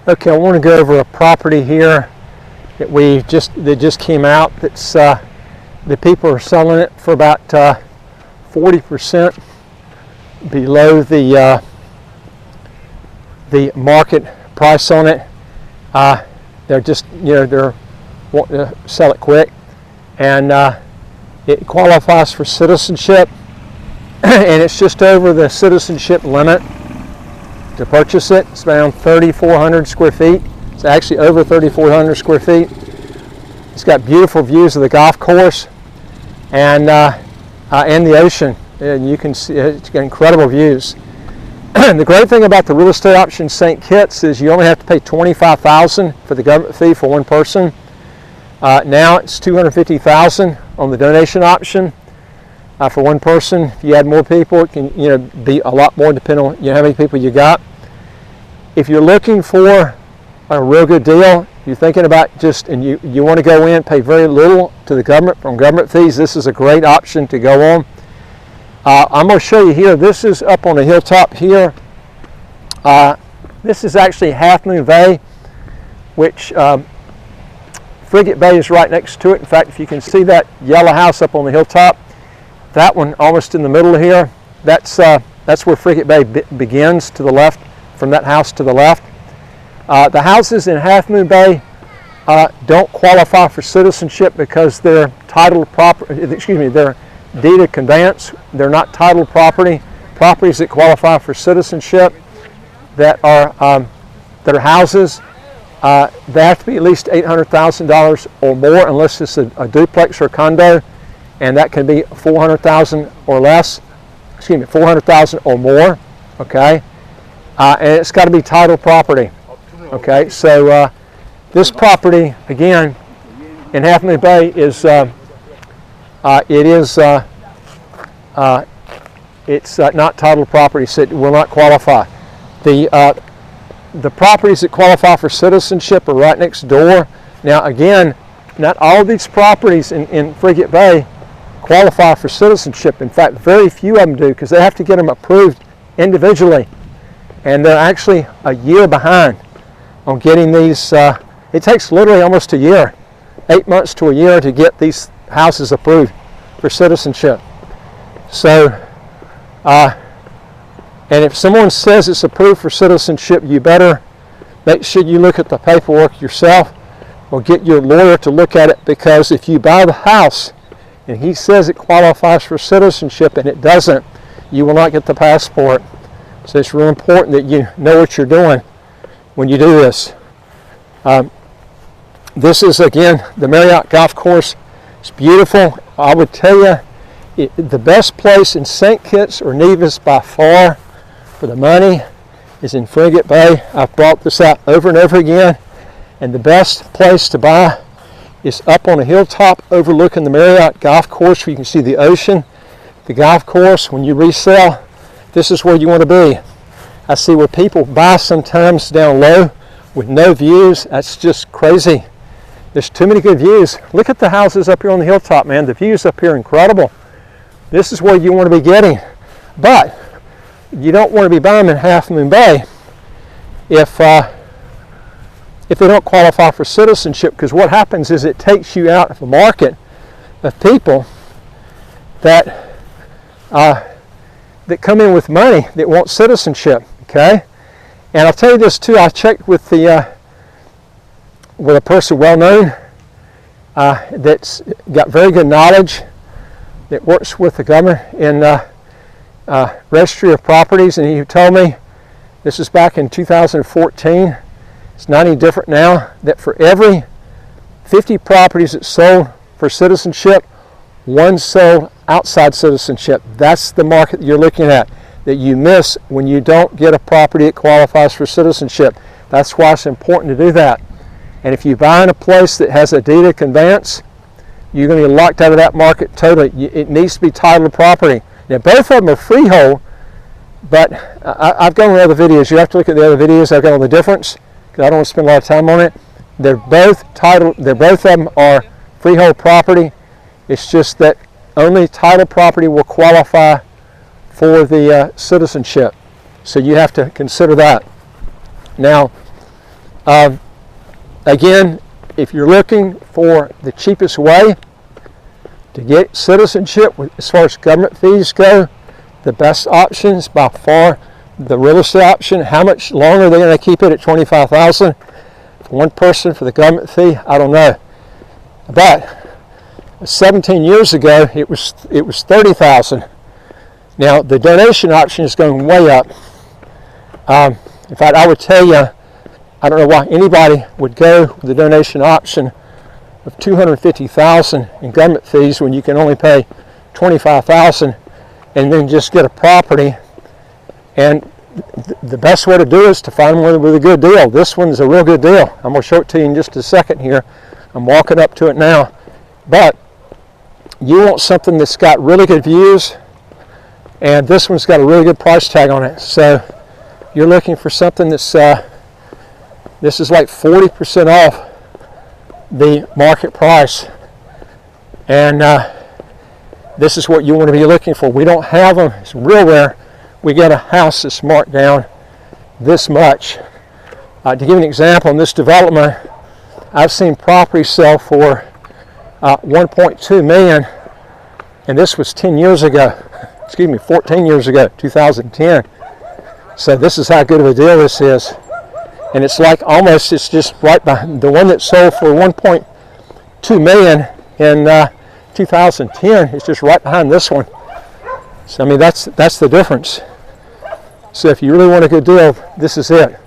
Okay, I want to go over a property here that just came out. That's the people are selling it for about 40% below the market price on it. They're just, they're wanting to sell it quick, and it qualifies for citizenship, and it's just over the citizenship limit to purchase it. It's around 3,400 square feet. It's actually over 3,400 square feet. It's got beautiful views of the golf course and the ocean, and you can see it's got incredible views. The great thing about the real estate option St. Kitts is you only have to pay $25,000 for the government fee for one person. Now it's $250,000 on the donation option for one person. If you add more people, it can be a lot more depending on how many people you got. If you're looking for a real good deal, you're thinking about you want to go in, pay very little to the government from government fees, this is a great option to go on. I'm going to show you here. This is up on a hilltop here. This is actually Half Moon Bay, which Frigate Bay is right next to it. In fact, if you can see that yellow house up on the hilltop, that one almost in the middle here, that's where Frigate Bay begins to the left, from that house to the left. The houses in Half Moon Bay don't qualify for citizenship because they're titled property. They're deeded conveyance. They're not titled property. Properties that qualify for citizenship that are houses, they have to be at least $800,000 or more, unless it's a duplex or a condo, and that can be $400,000 or less. $400,000 or more. Okay, and it's got to be titled property. Okay, so this property again in Half Moon Bay is it's not titled property, so it will not qualify. The properties that qualify for citizenship are right next door. Now again, not all of these properties in Frigate Bay qualify for citizenship. In fact, very few of them do, because they have to get them approved individually, and they're actually a year behind on getting these. It takes literally almost a year, 8 months to a year, to get these houses approved for citizenship. So, and if someone says it's approved for citizenship, you better make sure you look at the paperwork yourself, or get your lawyer to look at it, because if you buy the house and he says it qualifies for citizenship and it doesn't, you will not get the passport. So it's really important that you know what you're doing when you do this. This is again the Marriott Golf Course. It's beautiful. I would tell you the best place in St. Kitts or Nevis by far for the money is in Frigate Bay. I've brought this out over and over again, and the best place to buy is up on a hilltop overlooking the Marriott Golf Course, where you can see the ocean, the golf course. When you resell, this is where you want to be. I see where people buy sometimes down low with no views. That's just crazy. There's too many good views. Look at the houses up here on the hilltop, man. The views up here are incredible. This is where you want to be getting. But you don't want to be buying in Half Moon Bay if they don't qualify for citizenship, because what happens is it takes you out of the market of people that come in with money that want citizenship. Okay, and I'll tell you this too. I checked with a person well known that's got very good knowledge, that works with the government in registry of properties, and he told me, this is back in 2014. It's not any different now, that for every 50 properties that sold for citizenship, one sold outside citizenship. That's the market you're looking at, that you miss when you don't get a property that qualifies for citizenship. That's why it's important to do that. And if you buy in a place that has a deeded conveyance, you're going to be locked out of that market totally. It needs to be titled property. Now both of them are freehold, but I've gone on other videos. You have to look at the other videos. I've got all the difference, because I don't want to spend a lot of time on it. They're both titled. Both of them are freehold property. It's just that only title property will qualify for the citizenship. So you have to consider that. Now, Again, if you're looking for the cheapest way to get citizenship as far as government fees go, the best options by far the real estate option. How much longer are they going to keep it at $25,000 for one person for the government fee? I don't know. But 17 years ago, it was $30,000. Now the donation option is going way up. In fact, I would tell you, I don't know why anybody would go with the donation option of $250,000 in government fees when you can only pay $25,000 and then just get a property. And the best way to do it is to find one with a good deal. This one's a real good deal. I'm going to show it to you in just a second here. I'm walking up to it now. But you want something that's got really good views, and this one's got a really good price tag on it. So you're looking for something that's this is like 40% off the market price, and this is what you want to be looking for. We don't have them. It's real rare we get a house that's marked down this much. To give you an example, in this development, I've seen property sell for $1.2 million, and this was 10 years ago. Excuse me, 14 years ago, 2010. So this is how good of a deal this is. And it's like almost, it's just right behind the one that sold for $1.2 million in 2010. It's just right behind this one. So I mean, that's the difference. So if you really want a good deal, this is it.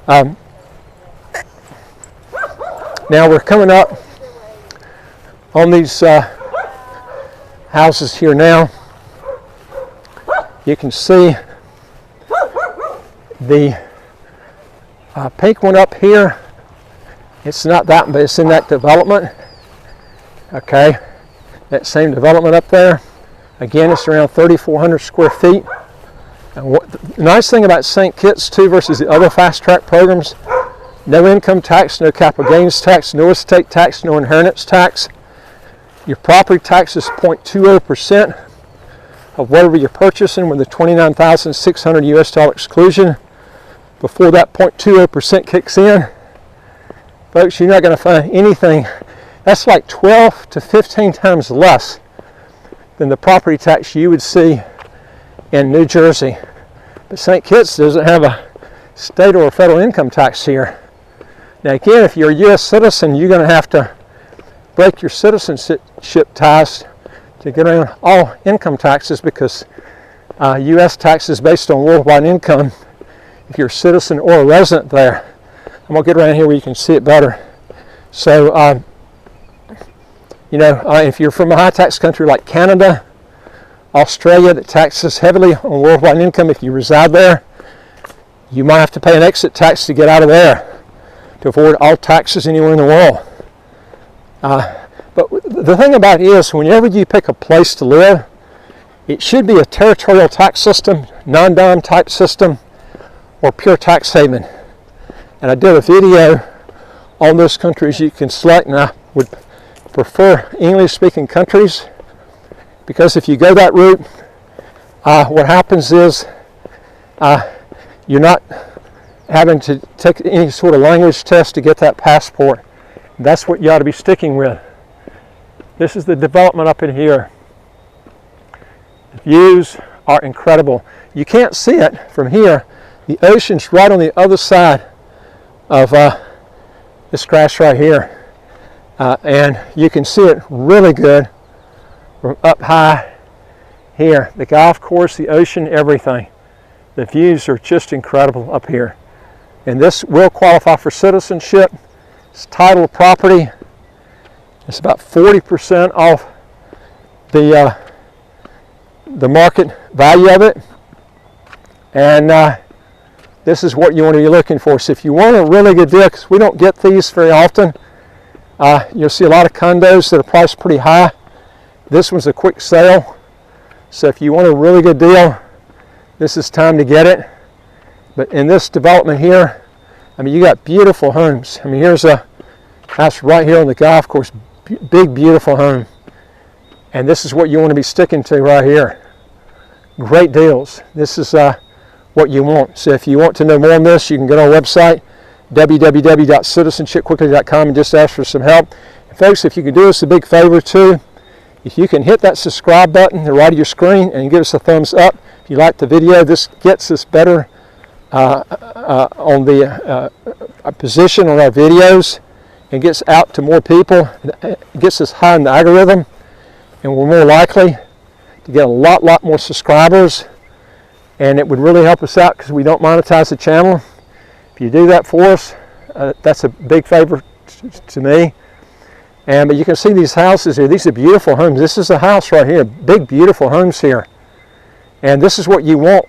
Now we're coming up on these houses here now. You can see the pink one up here. It's not that, but it's in that development. Okay, that same development up there. Again, it's around 3,400 square feet. And what the nice thing about St. Kitts too versus the other fast track programs, no income tax, no capital gains tax, no estate tax, no inheritance tax. Your property tax is 0.20% of whatever you're purchasing with the $29,600 US exclusion. Before that 0.20% kicks in, folks, you're not going to find anything. That's like 12 to 15 times less than the property tax you would see in New Jersey. But St. Kitts doesn't have a state or a federal income tax here. Now again, if you're a U.S. citizen, you're going to have to break your citizenship ties to get around all income taxes, because U.S. tax is based on worldwide income if you're a citizen or a resident there. I'm going to get around here where you can see it better. So, you know, if you're from a high tax country like Canada, Australia, that taxes heavily on worldwide income, if you reside there, you might have to pay an exit tax to get out of there to avoid all taxes anywhere in the world. But the thing about it is, whenever you pick a place to live, it should be a territorial tax system, non-dom type system, or pure tax haven. And I did a video on those countries you can select, and I would prefer English-speaking countries, because if you go that route, what happens is you're not having to take any sort of language test to get that passport. That's what you ought to be sticking with. This is the development up in here. The views are incredible. You can't see it from here. The ocean's right on the other side of this grass right here. And you can see it really good from up high here. The golf course, the ocean, everything. The views are just incredible up here. And this will qualify for citizenship. It's title property. It's about 40% off the market value of it. And this is what you want to be looking for. So if you want a really good deal, because we don't get these very often, you'll see a lot of condos that are priced pretty high. This one's a quick sale. So if you want a really good deal, this is time to get it. But in this development here, I mean, you got beautiful homes. I mean, here's a house right here on the golf course. Big, beautiful home. And this is what you want to be sticking to right here. Great deals. This is what you want. So if you want to know more on this, you can go to our website www.citizenshipquickly.com, and just ask for some help. And folks, if you could do us a big favor too, if you can hit that subscribe button at the right of your screen and give us a thumbs up if you like the video. This gets us better on the position on our videos and gets out to more people. It gets us high in the algorithm, and we're more likely to get a lot more subscribers, and it would really help us out because we don't monetize the channel. If you do that for us, that's a big favor to me. But you can see these houses here. These are beautiful homes. This is a house right here, big beautiful homes here, and this is what you want.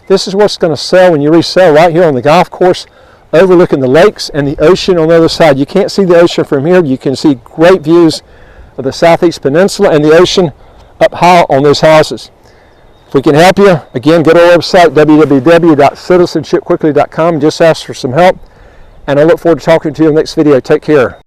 This is what's going to sell when you resell, right here on the golf course, overlooking the lakes and the ocean on the other side. You can't see the ocean from here. You can see great views of the Southeast Peninsula and the ocean up high on those houses. If we can help you, again, go to our website, www.citizenshipquickly.com, and just ask for some help. And I look forward to talking to you in the next video. Take care.